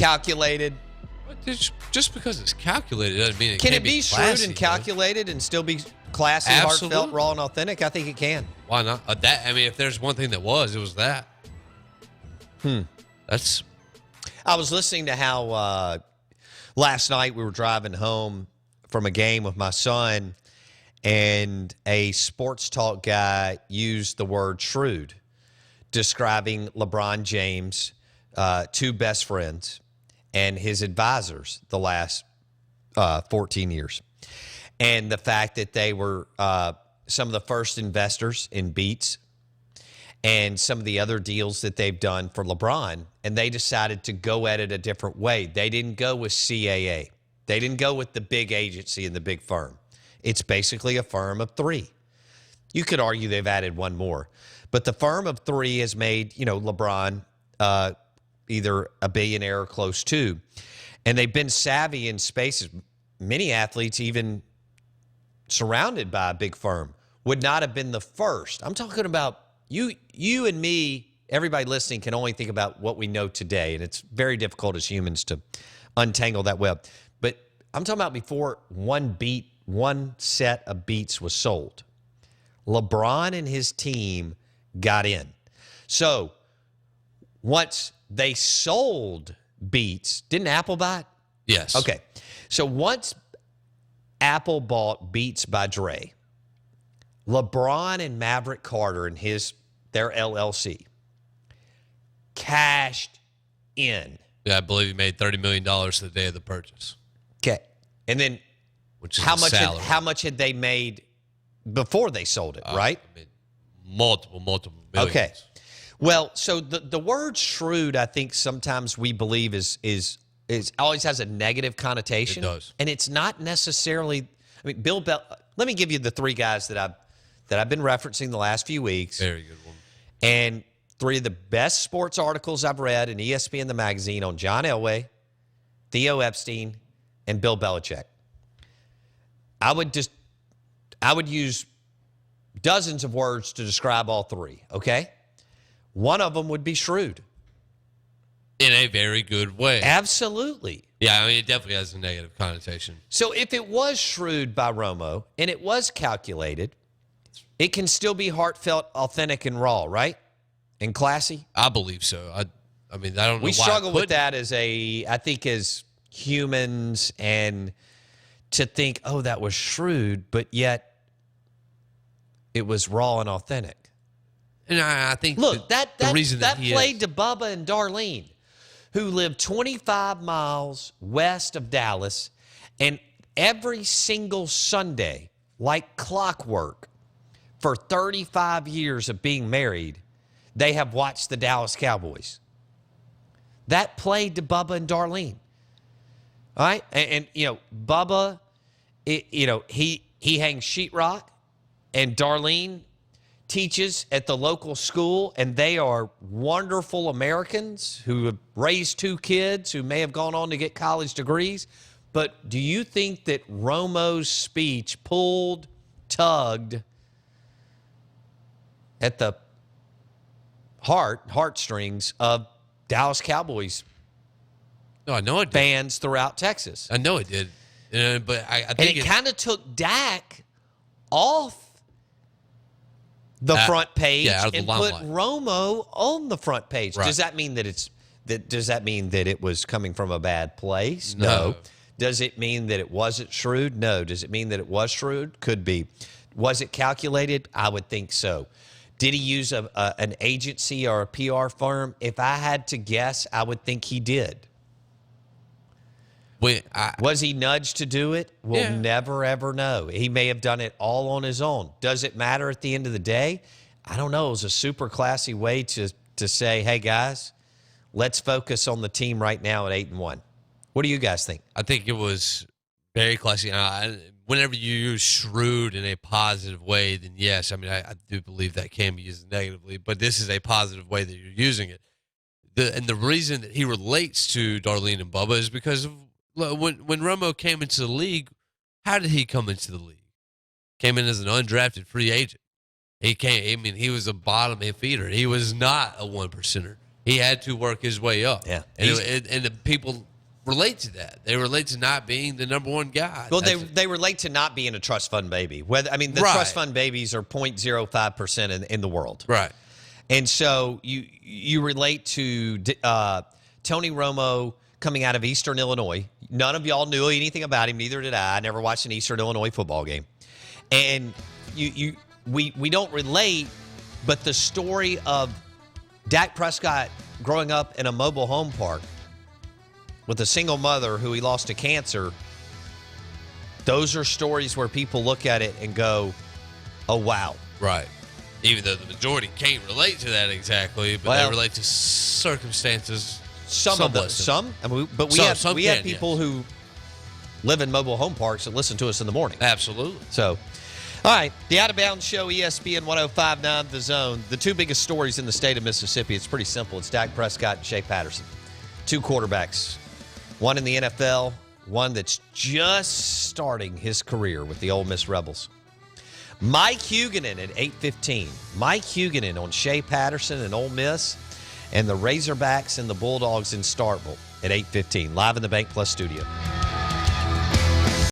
calculated. But just because it's calculated doesn't mean it Can can't it be shrewd classy, and calculated and still be classy, Absolutely. heartfelt, raw, and authentic? I think it can. Why not? If there's one thing that it was that. That's. I was listening to how last night we were driving home from a game with my son, and a sports talk guy used the word shrewd, describing LeBron James' two best friends and his advisors the last 14 years. And the fact that they were some of the first investors in Beats and some of the other deals that they've done for LeBron, and they decided to go at it a different way. They didn't go with CAA. They didn't go with the big agency and the big firm. It's basically a firm of three. You could argue they've added one more, but the firm of three has made, LeBron either a billionaire or close to, and they've been savvy in spaces. Many athletes, even surrounded by a big firm, would not have been the first. I'm talking about you and me. Everybody listening can only think about what we know today, and it's very difficult as humans to untangle that web. But I'm talking about before one set of Beats was sold. LeBron and his team got in. So once they sold Beats, didn't Apple buy it? Yes. Okay. So once Apple bought Beats by Dre, LeBron and Maverick Carter and their LLC cashed in. Yeah, I believe he made $30 million the day of the purchase. Okay. And then Which is how much had they made before they sold it, right? I mean, multiple millions. Okay. Well, so the word shrewd, I think sometimes we believe is always has a negative connotation. It does. And it's not necessarily, Bill Bell, let me give you the three guys that I've been referencing the last few weeks. Very good one. And three of the best sports articles I've read in ESPN the magazine on John Elway, Theo Epstein, and Bill Belichick. I would use dozens of words to describe all three, okay? One of them would be shrewd. In a very good way. Absolutely. Yeah, it definitely has a negative connotation. So if it was shrewd by Romo and it was calculated, it can still be heartfelt, authentic, and raw, right? And classy? I believe so. I don't know We why struggle with that I think as humans, and to think, oh, that was shrewd, but yet it was raw and authentic. And I think Look, that played is. to Bubba and Darlene, who lived 25 miles west of Dallas, and every single Sunday, like clockwork, for 35 years of being married, they have watched the Dallas Cowboys. That played to Bubba and Darlene. All right? And Bubba, he hangs sheetrock, and Darlene teaches at the local school, and they are wonderful Americans who have raised two kids who may have gone on to get college degrees. But do you think that Romo's speech tugged at the heartstrings of Dallas Cowboys No, I know it did. fans throughout Texas? I know it did. But I And think it kind of took Dak off the front page out of the and put limelight. Romo on the front page. Right. Does that mean that it was coming from a bad place? No. Does it mean that it wasn't shrewd? No. Does it mean that it was shrewd? Could be. Was it calculated? I would think so. Did he use an agency or a PR firm? If I had to guess, I would think he did. Was he nudged to do it? We'll never, ever know. He may have done it all on his own. Does it matter at the end of the day? I don't know. It was a super classy way to say, hey, guys, let's focus on the team right now at 8-1. What do you guys think? I think it was very classy. Whenever you use shrewd in a positive way, then yes, I do believe that can be used negatively, but this is a positive way that you're using it. And the reason that he relates to Darlene and Bubba is because of when Romo came into the league. How did he come into the league? Came in as an undrafted free agent. He was a bottom feeder. He was not a one percenter. He had to work his way up. Yeah. And the people relate to that. They relate to not being the number one guy. Well, they relate to not being a trust fund baby. The Right. trust fund babies are 0.05% in the world. Right. And so you relate to Tony Romo coming out of Eastern Illinois. None of y'all knew anything about him. Neither did I. I never watched an Eastern Illinois football game. And we don't relate, but the story of Dak Prescott growing up in a mobile home park with a single mother who he lost to cancer, those are stories where people look at it and go, oh, wow. Right. Even though the majority can't relate to that exactly, but they relate to circumstances. Some of them. Some. I mean, but we have people who live in mobile home parks that listen to us in the morning. Absolutely. So, all right, the Out of Bounds Show, ESPN 105.9 The Zone. The two biggest stories in the state of Mississippi, it's pretty simple. It's Dak Prescott and Shea Patterson. Two quarterbacks. One in the NFL, one that's just starting his career with the Ole Miss Rebels. Mike Huguenin at 8:15. Mike Huguenin on Shea Patterson and Ole Miss, and the Razorbacks and the Bulldogs in Starkville at 8:15. Live in the Bank Plus studio.